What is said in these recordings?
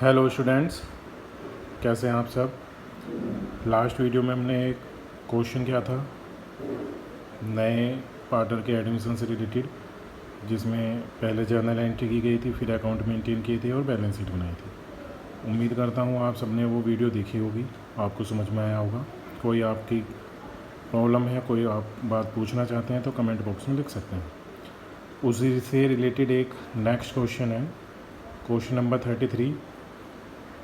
Hello students, कैसे हैं आप सब। लास्ट वीडियो में हमने एक क्वेश्चन किया था नए पार्टनर के एडमिशन से रिलेटेड, जिसमें पहले जर्नल एंट्री की गई थी, फिर अकाउंट मेंटेन किए थे और बैलेंस शीट बनाई थी। उम्मीद करता हूँ आप सबने वो वीडियो देखी होगी, आपको समझ में आया होगा। कोई आपकी प्रॉब्लम है, कोई आप बात पूछना चाहते हैं तो कमेंट बॉक्स में लिख सकते हैं। उसी से रिलेटेड एक नेक्स्ट क्वेश्चन है, क्वेश्चन नंबर 33।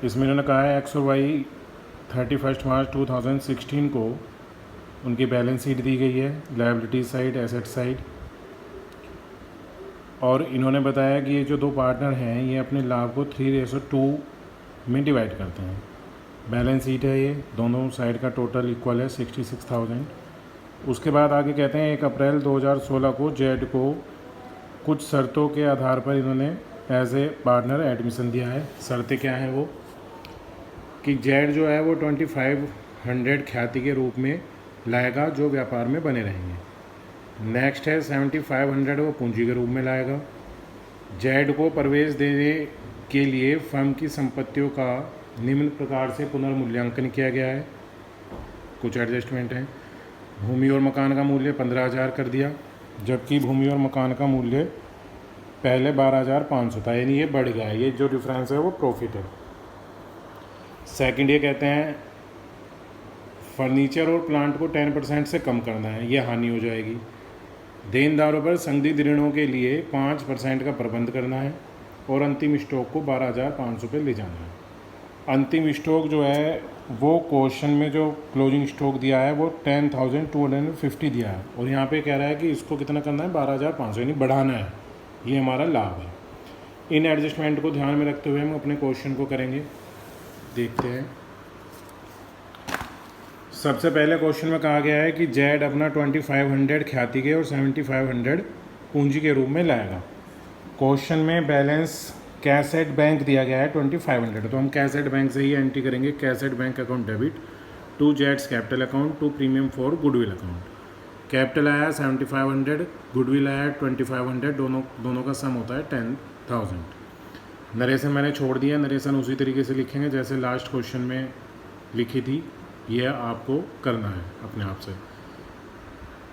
इसमें इन्होंने कहा है एक्स और वाई 31 मार्च 2016 को उनकी बैलेंस शीट दी गई है, लायबिलिटी साइड, एसेट साइड, और इन्होंने बताया कि ये जो दो पार्टनर हैं ये अपने लाभ को 3:2 में डिवाइड करते हैं। बैलेंस शीट है ये, दोनों साइड का टोटल इक्वल है 66,000। उसके बाद आगे कहते हैं 1 अप्रैल 2016 को जेड को कुछ शर्तों के आधार पर इन्होंने एज ए पार्टनर एडमिशन दिया है। शर्तें क्या हैं वो कि जेड जो है वो 2500 ख्याति के रूप में लाएगा जो व्यापार में बने रहेंगे। नेक्स्ट है 7500 वो पूंजी के रूप में लाएगा। जेड को प्रवेश देने के लिए फर्म की संपत्तियों का निम्न प्रकार से पुनर्मूल्यांकन किया गया है, कुछ एडजस्टमेंट हैं। भूमि और मकान का मूल्य 15,000 कर दिया, जबकि भूमि और मकान का मूल्य पहले 12,500 था, यानी ये बढ़ गया है। ये जो डिफरेंस है वो प्रॉफिट है। सेकंड ये कहते हैं फर्नीचर और प्लांट को 10% से कम करना है, ये हानि हो जाएगी। देनदारों पर संदिग्ध ऋणों के लिए 5% का प्रबंध करना है और अंतिम स्टॉक को 12,500 पे ले जाना है। अंतिम स्टॉक जो है वो क्वेश्चन में जो क्लोजिंग स्टॉक दिया है वो 10,250 दिया है, और यहाँ पे कह रहा है कि इसको कितना करना है, 12,500, यानी बढ़ाना है। ये हमारा लाभ है। इन एडजस्टमेंट को ध्यान में रखते हुए हम अपने क्वेश्चन को करेंगे। देखते हैं। सबसे पहले क्वेश्चन में कहा गया है कि जेड अपना 2500 ख्याति के और 7500 पूंजी के रूप में लाएगा। क्वेश्चन में बैलेंस कैसेट बैंक दिया गया है 2500, तो हम कैसेट बैंक से ही एंट्री करेंगे। Cash at bank account debit to जेड्स capital account to premium for goodwill account. Capital आया 7500, गुडविल आया 2500, दोनों का सम होता है 10,000। नरेशन मैंने छोड़ दिया, नरेशन उसी तरीके से लिखेंगे जैसे लास्ट क्वेश्चन में लिखी थी, यह आपको करना है अपने आप से।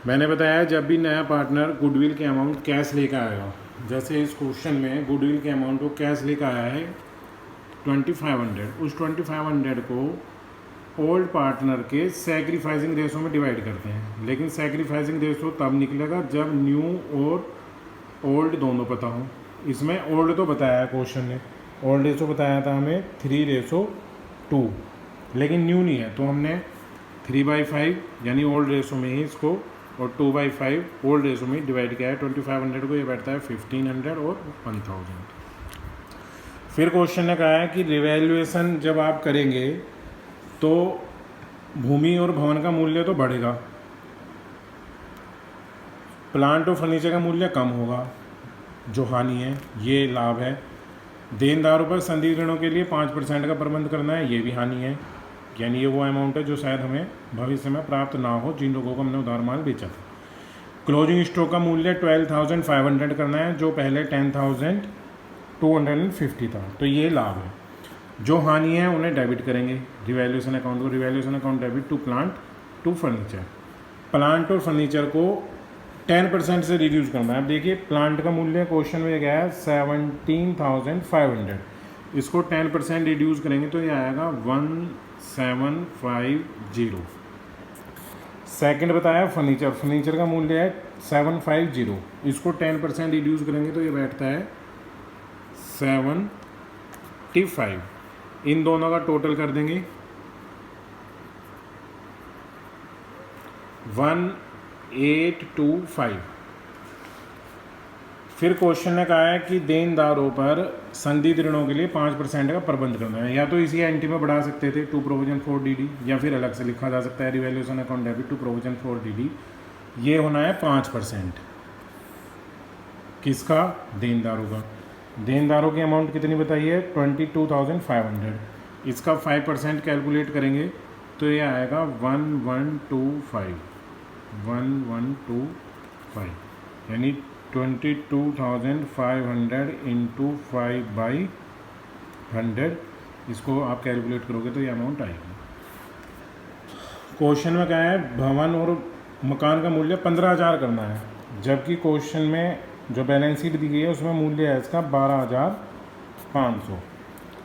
मैंने बताया जब भी नया पार्टनर गुडविल के अमाउंट कैश लेकर आएगा, जैसे इस क्वेश्चन में गुडविल के अमाउंट को कैश लेकर आया है 2500, उस 2500 को ओल्ड पार्टनर के सैक्रिफाइसिंग रेशो में डिवाइड करते हैं। लेकिन सैक्रिफाइसिंग रेशो तब निकलेगा जब न्यू और ओल्ड दोनों पता हो। इसमें ओल्ड तो बताया है क्वेश्चन ने, ओल्ड रेशो बताया था हमें 3:2, लेकिन न्यू नहीं है, तो हमने 3/5 यानी ओल्ड रेशो में ही इसको और 2/5 ओल्ड रेशो में डिवाइड किया है। 2500 को ये बैठता है 1500 और 1000। फिर क्वेश्चन ने कहा है कि रिवैल्यूएशन जब आप करेंगे तो भूमि और भवन का मूल्य तो बढ़ेगा, प्लांट और फर्नीचर का मूल्य कम होगा, जो हानि है, ये लाभ है। देनदारों पर संदिग्ध ऋणों के लिए 5% का प्रबंध करना है, ये भी हानि है, यानी ये वो अमाउंट है जो शायद हमें भविष्य में प्राप्त ना हो जिन लोगों को हमने उधार माल बेचा था। क्लोजिंग स्टॉक का मूल्य 12,500 करना है, जो पहले 10,250 था, तो ये लाभ है। जो हानि है उन्हें डेबिट करेंगे रिवैल्यूएशन अकाउंट को, revaluation account debit to plant to furniture. Plant और फर्नीचर को 10% से रिड्यूस करना है। अब देखिए प्लांट का मूल्य क्वेश्चन में गया है 17,500, इसको 10% रिड्यूस करेंगे तो ये आएगा 1750। सेकंड बताया फर्नीचर, फर्नीचर का मूल्य है 750, इसको 10% रिड्यूस करेंगे तो ये बैठता है 75। इन दोनों का टोटल कर देंगे 1825। फिर क्वेश्चन ने कहा है कि देनदारों पर संदिग्ध ऋणों के लिए 5% का प्रबंध करना है। या तो इसी एंट्री में बढ़ा सकते थे टू प्रोविजन फॉर डीडी, या फिर अलग से लिखा जा सकता है revaluation account debit to provision for DD. ये होना है 5%। किसका? देनदारों का। देनदारों की अमाउंट कितनी बताइए? 22,500। इसका 5% कैलकुलेट करेंगे तो ये आएगा 1125, यानी 22,500 इंटू 5/100, इसको आप कैलकुलेट करोगे तो ये अमाउंट आएगी। क्वेश्चन में क्या है, भवन और मकान का मूल्य 15,000 करना है, जबकि क्वेश्चन में जो बैलेंस शीट दी गई है उसमें मूल्य है इसका 12,500।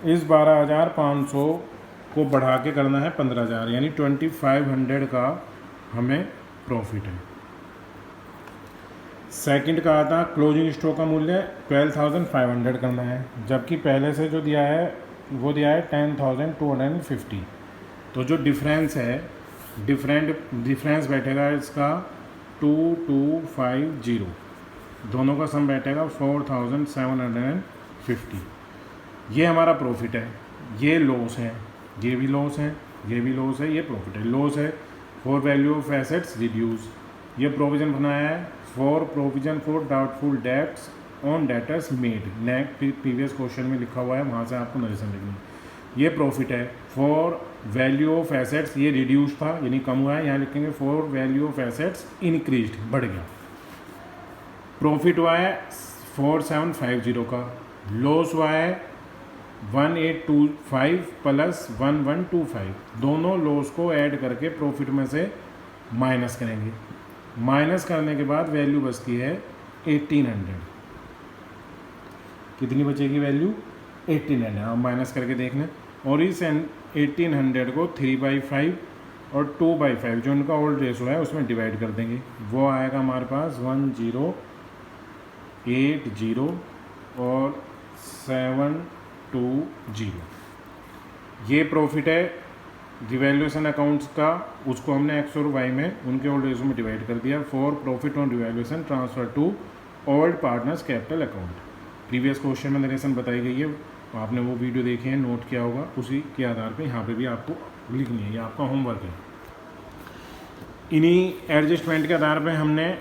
इस 12,500 को बढ़ा के करना है 15,000, यानी 2,500 का हमें प्रॉफिट है। सेकंड कहा था क्लोजिंग स्टॉक का मूल्य 12,500 करना है, जबकि पहले से जो दिया है वो दिया है 10,250। तो जो डिफरेंस है, डिफरेंस बैठेगा इसका 2,250, दोनों का सम बैठेगा 4,750। ये हमारा प्रॉफिट है, ये लॉस है, ये भी लॉस है, ये भी लॉस है, ये प्रॉफिट है। लॉस है for value of assets reduce, ये प्रोविज़न बनाया है for provision for doubtful debts on debtors made, previous question में लिखा हुआ है, वहाँ से आपको नरेशन लिखनी है। ये प्रॉफिट है फॉर वैल्यू ऑफ एसेट्स, ये रिड्यूस था यानी कम हुआ है, यहाँ लिखेंगे for value of assets increased, बढ़ गया। प्रॉफिट हुआ है 4,750 का, लॉस हुआ है 1,825 प्लस 1,125, दोनों लॉस को ऐड करके प्रॉफिट में से माइनस करेंगे। माइनस करने के बाद वैल्यू बचती है 1,800। कितनी बचेगी वैल्यू? 1,800। आप माइनस करके देख लें। और इस 1,800 को 3/5 और 2/5 जो उनका ओल्ड रेशो है उसमें डिवाइड कर देंगे, वो आएगा हमारे पास 1080 और 720। ये प्रॉफिट है रिवैल्यूएशन अकाउंट्स का, उसको हमने एक्स और वाई में उनके ओल्ड रेशो में डिवाइड कर दिया। For profit on revaluation transfer to old partners capital account, previous question में नरेशन बताई गई है, आपने वो वीडियो देखे हैं, नोट किया होगा, उसी के आधार पे यहाँ पे भी आपको लिखनी है, ये आपका होमवर्क है। इन्हीं एडजस्टमेंट के आधार पे हमने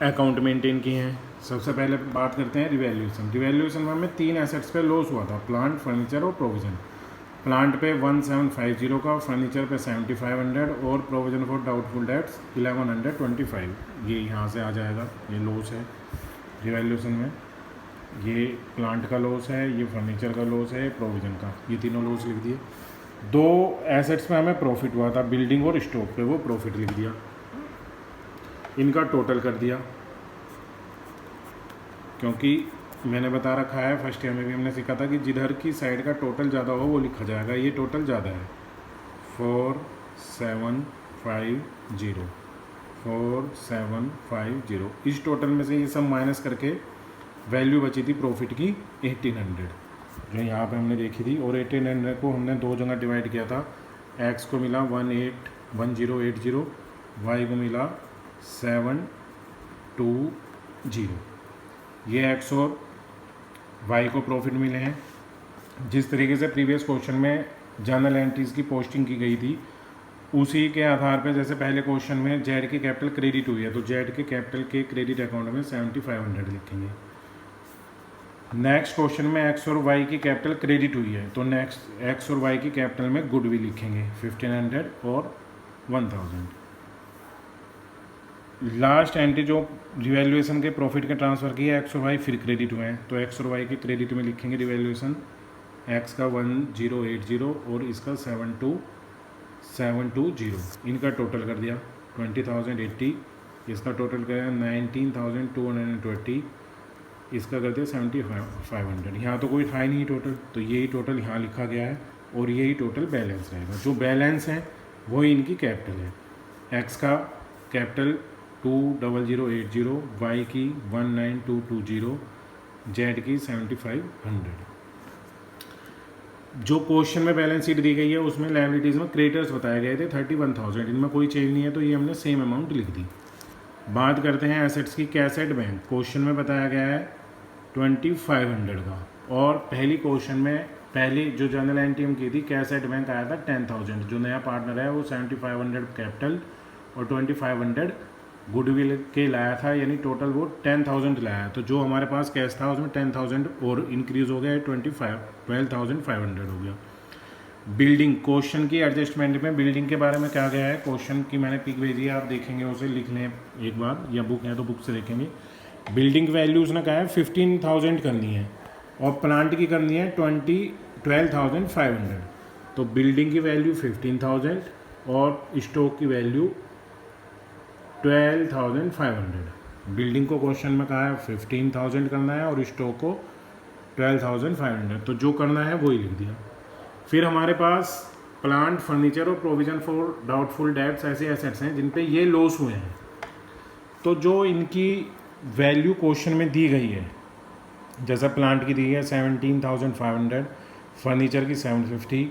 अकाउंट मेंटेन किए हैं। सबसे पहले बात करते हैं रिवैल्यूएशन। रिवैल्यूएशन में हमें 3 एसेट्स पे लॉस हुआ था, प्लांट, फर्नीचर और प्रोविज़न। प्लांट पे 1,750 का, फर्नीचर पे 7,500 और प्रोविज़न फॉर डाउटफुल डेट्स 1,125। ये यहाँ से आ जाएगा, ये लॉस है रिवैल्यूएशन में। ये प्लांट का लॉस है, ये फर्नीचर का लॉस है, प्रोविज़न का, ये तीनों लॉस लिख दिए। 2 एसेट्स में हमें प्रॉफिट हुआ था, बिल्डिंग और स्टॉक पे, वो प्रॉफिट लिख दिया। इनका टोटल कर दिया, क्योंकि मैंने बता रखा है फर्स्ट ईयर में भी हमने सीखा था कि जिधर की साइड का टोटल ज़्यादा हो वो लिखा जाएगा। ये टोटल ज़्यादा है 4,750, 4,750। इस टोटल में से ये सब माइनस करके वैल्यू बची थी प्रॉफिट की 1,800, जो यहाँ पे हमने देखी थी। और 1,800 को हमने 2 जगह डिवाइड किया था, एक्स को मिला 1080, वाई को मिला 720। ये एक्स और वाई को प्रॉफिट मिले हैं। जिस तरीके से प्रीवियस क्वेश्चन में जर्नल एंट्रीज़ की पोस्टिंग की गई थी, उसी के आधार पर, जैसे पहले क्वेश्चन में जेड की कैपिटल क्रेडिट हुई है तो जेड के कैपिटल के क्रेडिट अकाउंट में 7,500 लिखेंगे। नेक्स्ट क्वेश्चन में एक्स और वाई की कैपिटल क्रेडिट हुई है तो नेक्स्ट एक्स और वाई की कैपिटल में गुडविल लिखेंगे 1,500 और 1,000। लास्ट एंट्री जो रिवैल्यूएशन के प्रॉफिट के ट्रांसफ़र की है, एक्स और वाई फिर क्रेडिट हुए हैं तो एक्स और वाई के क्रेडिट में लिखेंगे रिवैल्यूएशन, एक्स का 1080 और इसका 7,220। इनका टोटल कर दिया 20,080, इसका टोटल कर दिया 19,220, इसका कर दिया 7,500। यहाँ तो कोई था ही नहीं टोटल, तो यही टोटल यहाँ लिखा गया है और यही टोटल बैलेंस रहेगा। जो बैलेंस है वही इनकी कैपिटल है। एक्स का कैपिटल 2,0080, वाई की 1,9220, जेड की 7,500। जो क्वेश्चन में बैलेंस शीट दी गई है उसमें लायबिलिटीज़ में क्रेडिटर्स बताए गए थे 31,000, इनमें कोई चेंज नहीं है तो ये हमने सेम अमाउंट लिख दी। बात करते हैं एसेट्स की। कैसेट बैंक क्वेश्चन में बताया गया है 2,500 का, और पहली क्वेश्चन में पहली जो जनरल एंट्री की थी कैसेट बैंक आया था 10,000। जो नया पार्टनर है वो 7,500 कैपिटल और 2,500 गुडविल के लाया था, यानी टोटल वो 10,000 लाया। तो जो हमारे पास कैश था उसमें 10,000 और इंक्रीज़ हो गया, 12,500 हो गया। बिल्डिंग क्वेश्चन की एडजस्टमेंट में बिल्डिंग के बारे में क्या गया है, क्वेश्चन की मैंने पिक भेजी है, आप देखेंगे उसे, लिख लें एक बार, या बुक है तो बुक से देखेंगे। बिल्डिंग वैल्यू उसने कहा है 15,000 करनी है और प्लांट की करनी है 12,500। तो बिल्डिंग की वैल्यू 15,000 और स्टॉक की वैल्यू 12,500। बिल्डिंग को क्वेश्चन में कहा है 15,000 करना है और स्टॉक को 12,500, तो जो करना है वही लिख दिया। फिर हमारे पास प्लांट, फर्नीचर और प्रोविजन फॉर डाउटफुल डेब्ट्स ऐसे एसेट्स हैं जिन पे ये लॉस हुए हैं। तो जो इनकी वैल्यू क्वेश्चन में दी गई है, जैसा प्लांट की दी है 17,500, फर्नीचर की 750,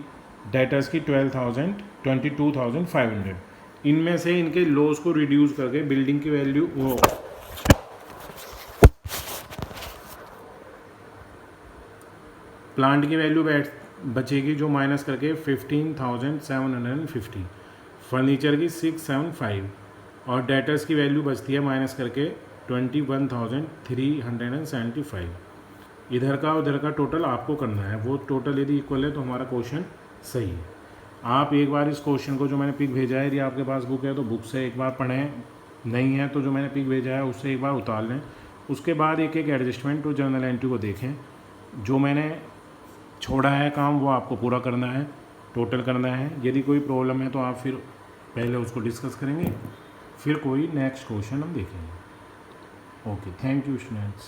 डेटर्स की 22,500, इनमें से इनके लॉस को रिड्यूस करके बिल्डिंग की वैल्यू वो प्लांट की वैल्यू बचेगी जो माइनस करके 15,750, फर्नीचर की 675 और डेटर्स की वैल्यू बचती है माइनस करके 21,375। इधर का उधर का टोटल आपको करना है, वो टोटल यदि इक्वल है तो हमारा क्वेश्चन सही है। आप एक बार इस क्वेश्चन को, जो मैंने पिक भेजा है, यदि आपके पास बुक है तो बुक से एक बार पढ़ें, नहीं है तो जो मैंने पिक भेजा है उससे एक बार उतार लें। उसके बाद एक एक एडजस्टमेंट और जर्नल एंट्री को देखें। जो मैंने छोड़ा है काम वो आपको पूरा करना है, टोटल करना है। यदि कोई प्रॉब्लम है तो आप फिर पहले उसको डिस्कस करेंगे, फिर कोई नेक्स्ट क्वेश्चन हम देखेंगे। Okay, thank you students.